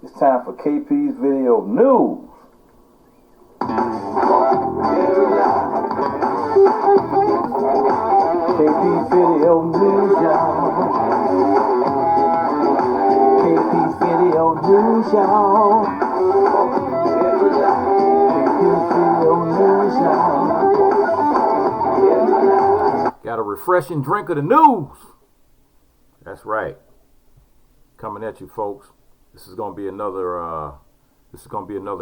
It's time for KP's Video News. KP's Video News, y'all. KP's Video News, y'all. KP's Video News, y'all. Got a refreshing drink of the news. That's right. Coming at you, folks. This is gonna be another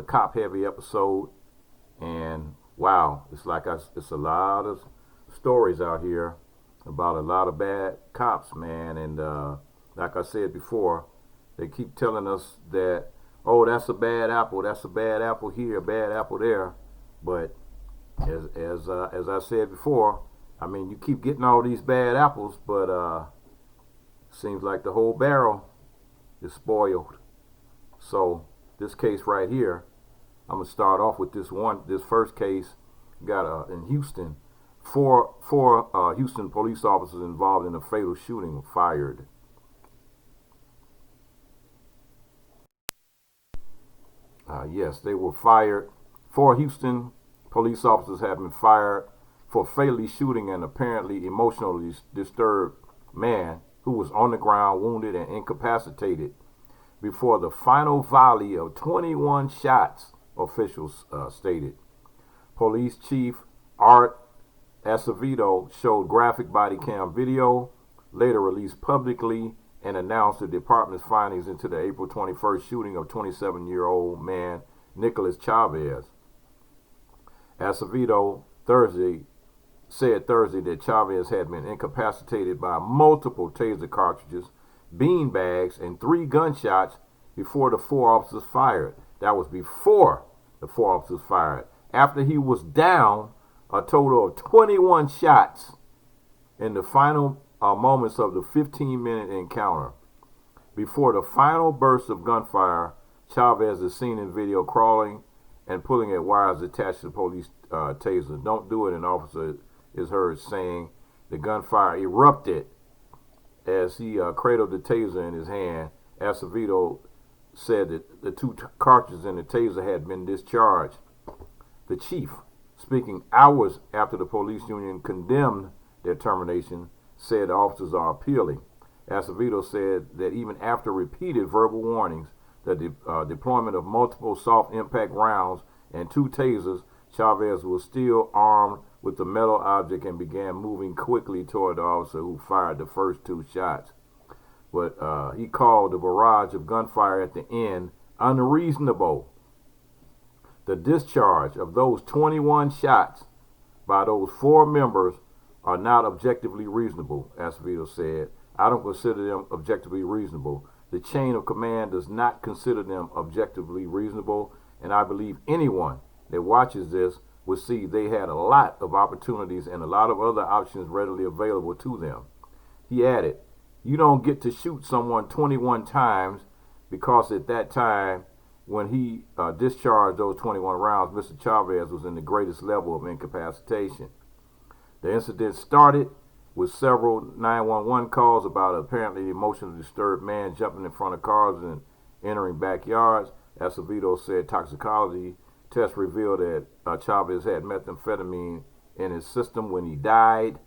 cop heavy episode, and wow, it's a lot of stories out here about a lot of bad cops, man. And like I said before, they keep telling us that, oh, that's a bad apple here, a bad apple there. But as I said before, I mean, you keep getting all these bad apples, but seems like the whole barrel is spoiled. So this case right here, I'm gonna start off with this first case. Got in Houston, four Houston police officers involved in a fatal shooting were fired. Yes, they were fired. 4 Houston police officers have been fired for fatally shooting an apparently emotionally disturbed man who was on the ground, wounded and incapacitated before the final volley of 21 shots, officials stated. Police Chief Art Acevedo showed graphic body cam video, later released publicly, and announced the department's findings into the April 21st shooting of 27-year-old man Nicholas Chavez. Acevedo said Thursday that Chavez had been incapacitated by multiple taser cartridges, bean bags, and 3 gunshots before the 4 officers fired. That was before the 4 officers fired. After he was down a total of 21 shots in the final moments of the 15-minute encounter. Before the final burst of gunfire, Chavez is seen in video crawling and pulling at wires attached to the police taser. "Don't do it," an officer is heard saying. The gunfire erupted as he cradled the taser in his hand. Acevedo said that the 2 cartridges in the taser had been discharged. The chief, speaking hours after the police union condemned their termination, said the officers are appealing. Acevedo said that even after repeated verbal warnings, the deployment of multiple soft impact rounds and 2 tasers, Chavez was still armed with the metal object and began moving quickly toward the officer who fired the first 2 shots. But he called the barrage of gunfire at the end unreasonable. The discharge of those 21 shots by those 4 members are not objectively reasonable, Acevedo said. "I don't consider them objectively reasonable. The chain of command does not consider them objectively reasonable, and I believe anyone that watches this will see they had a lot of opportunities and a lot of other options readily available to them." He added, "You don't get to shoot someone 21 times because at that time when he discharged those 21 rounds, Mr. Chavez was in the greatest level of incapacitation." The incident started with several 911 calls about an apparently emotionally disturbed man jumping in front of cars and entering backyards. Acevedo said toxicology tests revealed that Chavez had methamphetamine in his system when he died.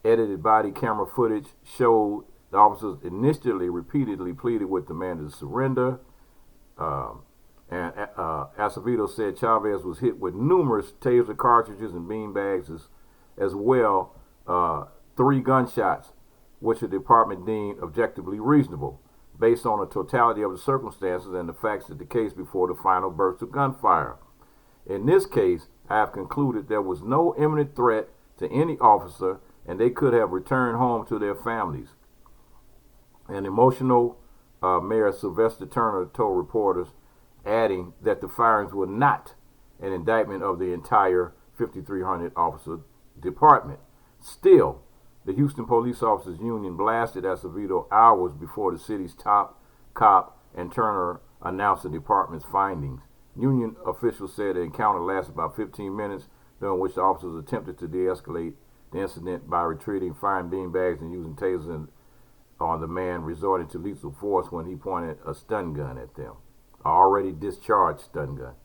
Edited body camera footage showed the officers initially repeatedly pleaded with the man to surrender. Acevedo said Chavez was hit with numerous taser cartridges and bean bags as well, 3 gunshots, which the department deemed objectively reasonable, based on the totality of the circumstances and the facts of the case before the final burst of gunfire. In this case, I have concluded there was no imminent threat to any officer and they could have returned home to their families. An emotional Mayor Sylvester Turner told reporters, adding that the firings were not an indictment of the entire 5,300 officer department. Still, the Houston Police Officers Union blasted Acevedo hours before the city's top cop and Turner announced the department's findings. Union officials said the encounter lasted about 15 minutes, during which the officers attempted to de-escalate the incident by retreating, firing beanbags, and using tasers on the man resorting to lethal force when he pointed a stun gun at them, an already discharged stun gun.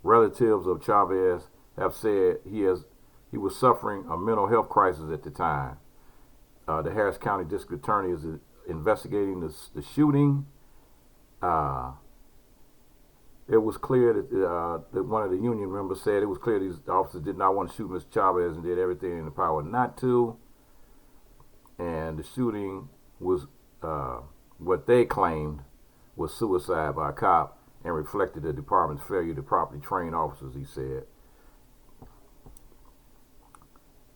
Relatives of Chavez have said he was suffering a mental health crisis at the time. The Harris County District Attorney is investigating the shooting. It was clear that one of the union members said it was clear these officers did not want to shoot Mr. Chavez and did everything in their power not to. And the shooting was what they claimed was suicide by a cop and reflected the department's failure to properly train officers, he said.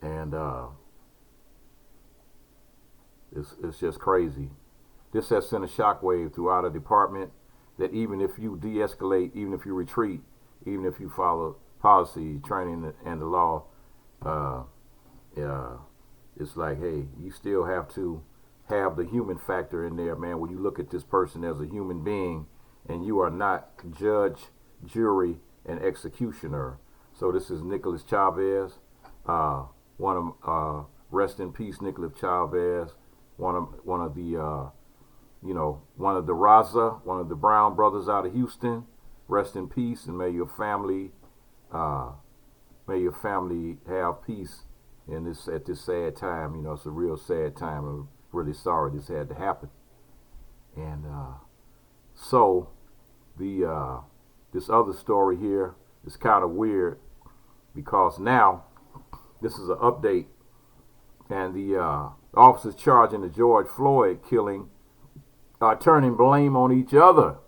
And it's just crazy. This has sent a shockwave throughout a department that even if you de-escalate, even if you retreat, even if you follow policy, training, and the law, it's like, hey, you still have to have the human factor in there, man, when you look at this person as a human being and you are not judge, jury, and executioner. So this is Nicholas Chavez, rest in peace, Nicholas Chavez, one of the Raza, one of the Brown brothers out of Houston. Rest in peace, and may your family have peace in this at this sad time. You know, it's a real sad time. I'm really sorry this had to happen. And so this other story here is kind of weird because now this is an update, and the officers charging the George Floyd killing are turning blame on each other.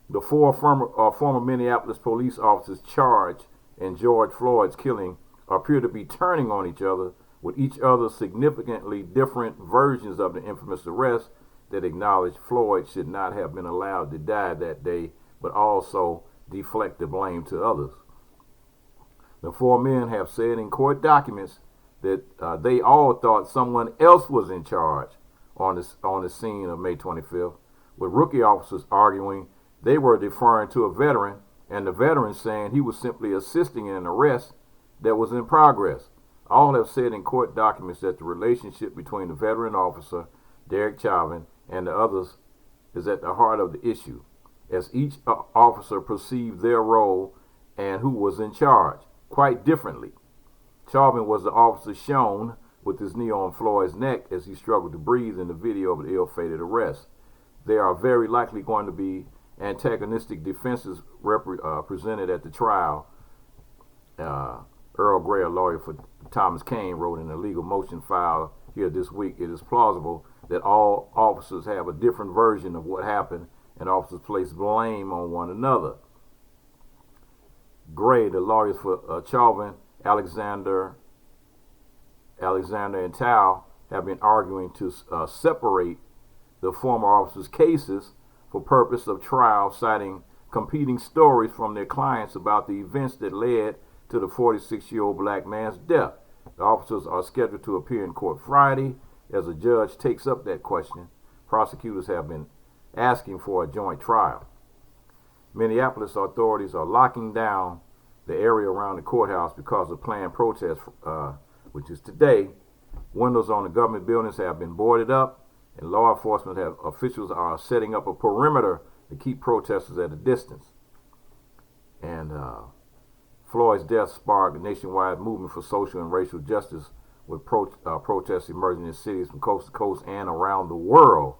The four former Minneapolis police officers charged in George Floyd's killing appear to be turning on each other, with each other significantly different versions of the infamous arrest that acknowledge Floyd should not have been allowed to die that day, but also deflect the blame to others. The four men have said in court documents that they all thought someone else was in charge on the scene of May 25th, with rookie officers arguing they were deferring to a veteran, and the veteran saying he was simply assisting in an arrest that was in progress. All have said in court documents that the relationship between the veteran officer, Derek Chauvin, and the others is at the heart of the issue, as each officer perceived their role and who was in charge quite differently. Chauvin was the officer shown with his knee on Floyd's neck as he struggled to breathe in the video of the ill-fated arrest. There are very likely going to be antagonistic defenses presented at the trial. Earl Gray, a lawyer for Thomas Kane, wrote in a legal motion filed here this week, it is plausible that all officers have a different version of what happened, and officers place blame on one another. Gray, the lawyers for Chauvin, Alexander and Tao have been arguing to separate the former officers' cases for purpose of trial, citing competing stories from their clients about the events that led to the 46-year-old black man's death. The officers are scheduled to appear in court Friday. As a judge takes up that question, prosecutors have been asking for a joint trial. Minneapolis authorities are locking down the area around the courthouse because of planned protests, which is today. Windows on the government buildings have been boarded up, and law enforcement officials are setting up a perimeter to keep protesters at a distance. And Floyd's death sparked a nationwide movement for social and racial justice, with protests emerging in cities from coast to coast and around the world,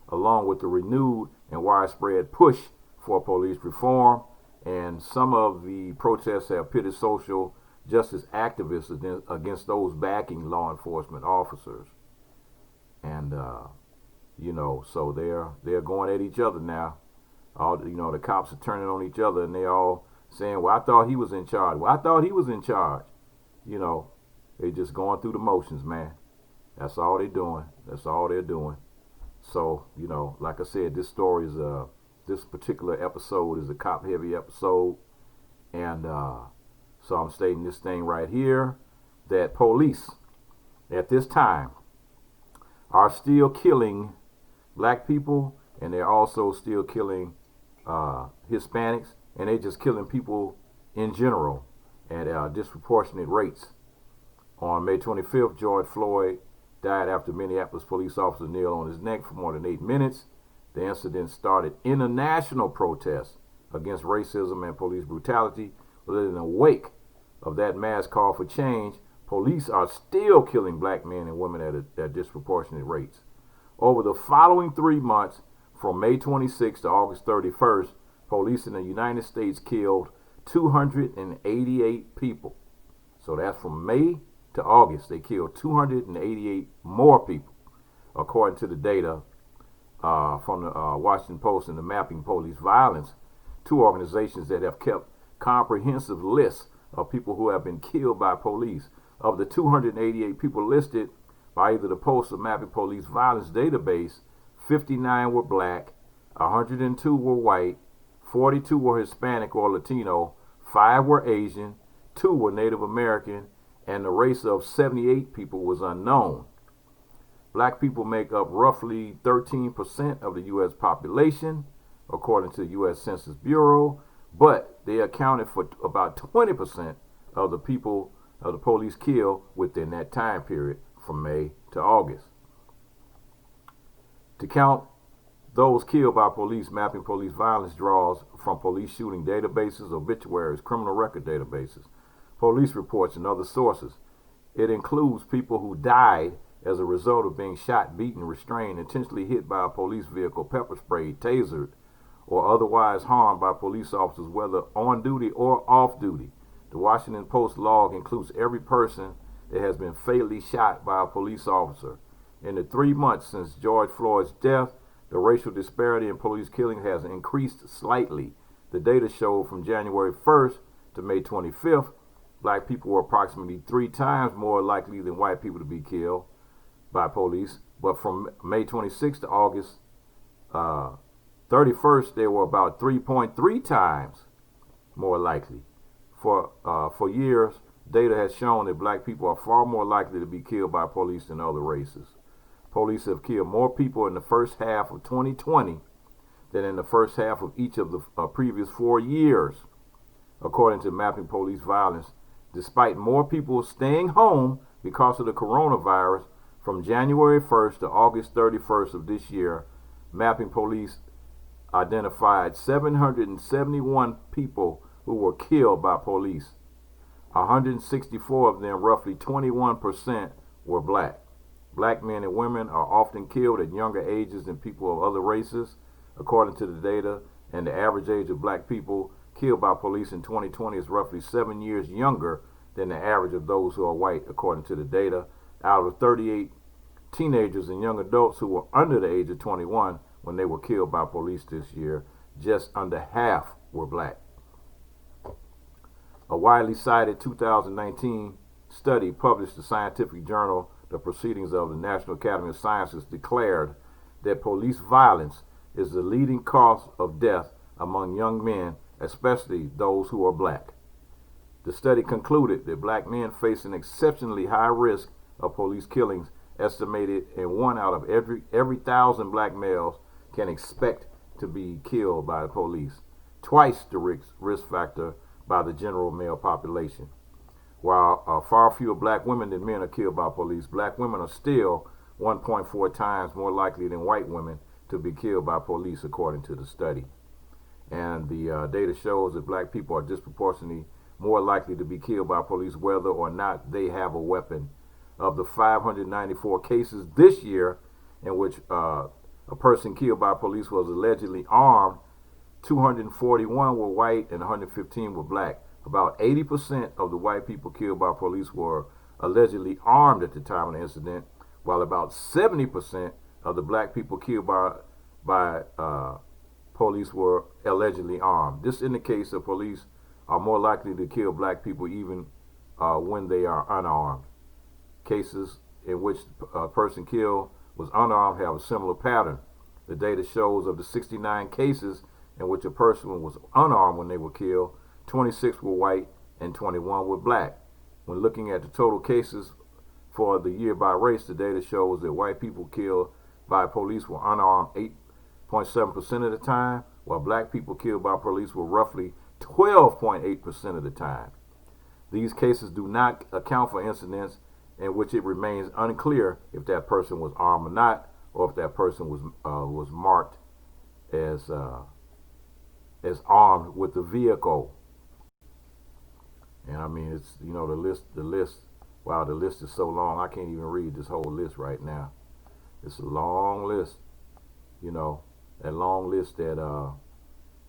along with the renewed and widespread push for police reform. And some of the protests have pitted social justice activists against those backing law enforcement officers. And so they're going at each other now. All the cops are turning on each other, and they all saying, "Well, I thought he was in charge. Well, I thought he was in charge." They just going through the motions, man. That's all they're doing. That's all they're doing. So, like I said, this story is this particular episode is a cop-heavy episode, and so I'm stating this thing right here, that police at this time are still killing black people, and they're also still killing Hispanics, and they're just killing people in general at disproportionate rates. On May 25th, George Floyd died after Minneapolis police officer kneeled on his neck for more than 8 minutes. The incident started international protests against racism and police brutality, but in the wake of that mass call for change, police are still killing black men and women at disproportionate rates. Over the following 3 months, from May 26 to August 31st, police in the United States killed 288 people. So that's from May to August. They killed 288 more people, according to the data from the Washington Post and the Mapping Police Violence, two organizations that have kept comprehensive lists of people who have been killed by police. Of the 288 people listed by either the Post or Mapping Police Violence database, 59 were black, 102 were white, 42 were Hispanic or Latino, 5 were Asian, 2 were Native American, and the race of 78 people was unknown. Black people make up roughly 13% of the U.S. population, according to the U.S. Census Bureau, but they accounted for about 20% of the people of the police killed within that time period from May to August. To count those killed by police, Mapping Police Violence draws from police shooting databases, obituaries, criminal record databases, police reports, and other sources. It includes people who died as a result of being shot, beaten, restrained, intentionally hit by a police vehicle, pepper sprayed, tasered, or otherwise harmed by police officers, whether on duty or off duty. The Washington Post log includes every person that has been fatally shot by a police officer. In the 3 months since George Floyd's death, the racial disparity in police killing has increased slightly. The data showed from January 1st to May 25th, black people were approximately 3 times more likely than white people to be killed by police. But from May 26th to August 31st, they were about 3.3 times more likely. For years, data has shown that black people are far more likely to be killed by police than other races. Police have killed more people in the first half of 2020 than in the first half of each of the previous 4 years, according to Mapping Police Violence. Despite more people staying home because of the coronavirus, from January 1st to August 31st of this year, Mapping Police identified 771 people who were killed by police. 164 of them, roughly 21%, were black. Black men and women are often killed at younger ages than people of other races, according to the data, and the average age of black people killed by police in 2020 is roughly 7 years younger than the average of those who are white, according to the data. Out of 38 teenagers and young adults who were under the age of 21 when they were killed by police this year, just under half were black. A widely cited 2019 study published in the scientific journal The Proceedings of the National Academy of Sciences declared that police violence is the leading cause of death among young men, especially those who are black. The study concluded that black men face an exceptionally high risk of police killings, estimated in 1 out of every 1,000 black males can expect to be killed by the police, twice the risk factor by the general male population. While far fewer black women than men are killed by police, black women are still 1.4 times more likely than white women to be killed by police, according to the study. And the data shows that black people are disproportionately more likely to be killed by police whether or not they have a weapon. Of the 594 cases this year in which a person killed by police was allegedly armed, 241 were white and 115 were black. About 80% of the white people killed by police were allegedly armed at the time of the incident, while about 70% of the black people killed by police were allegedly armed. This indicates that police are more likely to kill black people even when they are unarmed. Cases in which a person killed was unarmed have a similar pattern. The data shows of the 69 cases in which a person was unarmed when they were killed, 26 were white and 21 were black. When looking at the total cases for the year by race, the data shows that white people killed by police were unarmed 8.7% of the time, while black people killed by police were roughly 12.8% of the time. These cases do not account for incidents in which it remains unclear if that person was armed or not, or if that person was marked as armed with the vehicle. And I mean, it's, you know, the list. Wow, the list is so long. I can't even read this whole list right now. It's a long list. You know, that long list that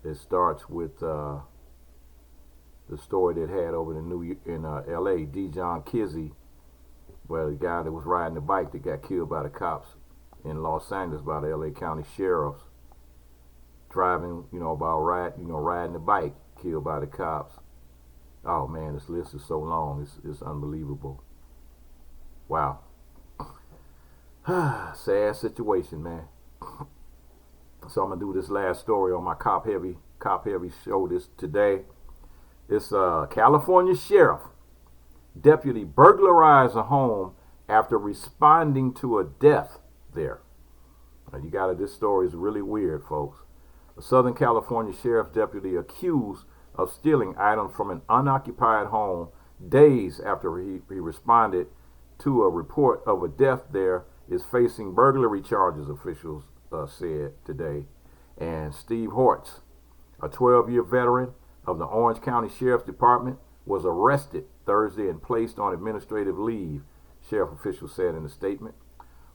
it starts with the story that had over in L.A. Dijon Kizzy, where the guy that was riding the bike that got killed by the cops in Los Angeles by the L.A. County sheriffs, driving, riding the bike, killed by the cops. Oh man, this list is so long. It's unbelievable. Wow. Sad situation, man. So I'm gonna do this last story on my cop heavy show today. It's California sheriff deputy burglarized a home after responding to a death there. Now this story is really weird, folks. A Southern California sheriff's deputy accused of stealing items from an unoccupied home days after he responded to a report of a death there is facing burglary charges, officials said today. And Steve Hortz, a 12-year veteran of the Orange County Sheriff's Department, was arrested Thursday and placed on administrative leave, sheriff officials said in a statement.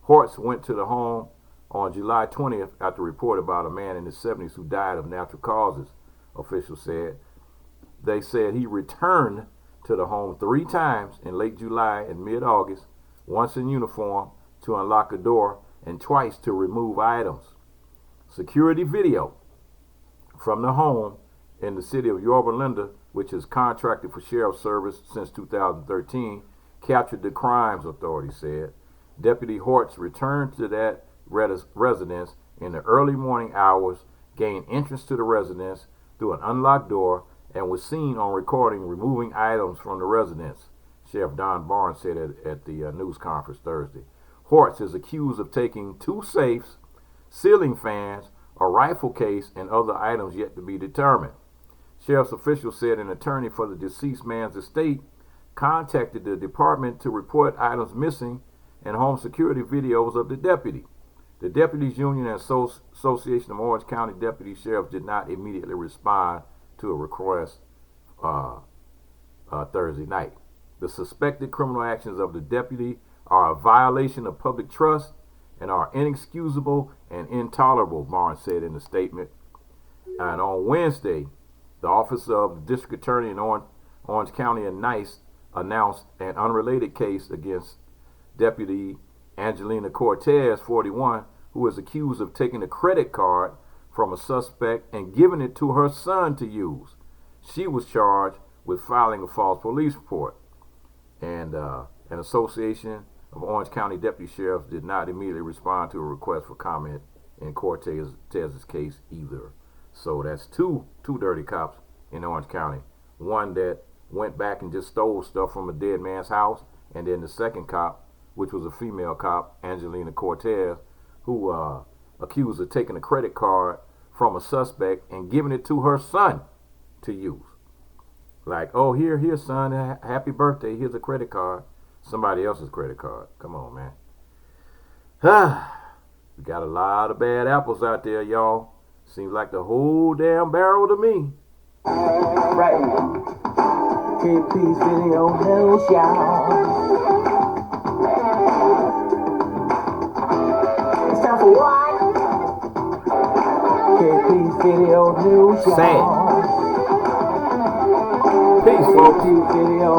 Hortz went to the home on July 20th after a report about a man in his 70s who died of natural causes, officials said. They said he returned to the home 3 times in late July and mid-August, once in uniform to unlock a door and twice to remove items. Security video from the home in the city of Yorba Linda, which is contracted for sheriff's service since 2013, captured the crimes, authorities said. Deputy Hortz returned to that residence in the early morning hours, gained entrance to the residence through an unlocked door, and was seen on recording removing items from the residence, Sheriff Don Barnes said at the news conference Thursday. Hortz is accused of taking 2 safes, ceiling fans, a rifle case, and other items yet to be determined. Sheriff's officials said an attorney for the deceased man's estate contacted the department to report items missing and home security videos of the deputy. The Deputies Union and Association of Orange County Deputy Sheriffs did not immediately respond to a request Thursday night. The suspected criminal actions of the deputy are a violation of public trust and are inexcusable and intolerable, Barnes said in a statement. And on Wednesday, the Office of the District Attorney in Orange County and Nice announced an unrelated case against Deputy Angelina Cortez, 41, who is accused of taking a credit card from a suspect and giving it to her son to use. She was charged with filing a false police report. And an association of Orange County Deputy Sheriffs did not immediately respond to a request for comment in Cortez's case either. So that's two dirty cops in Orange County. One that went back and just stole stuff from a dead man's house, and then the second cop, which was a female cop, Angelina Cortez, who accused of taking a credit card from a suspect and giving it to her son to use. Like, oh, here, son, happy birthday, here's a credit card. Somebody else's credit card. Come on, man. We got a lot of bad apples out there, y'all. Seems like the whole damn barrel to me. Right. KP Video News, y'all. It's time for what? KP Video News, y'all. Sad. Peace, folks. KP Video.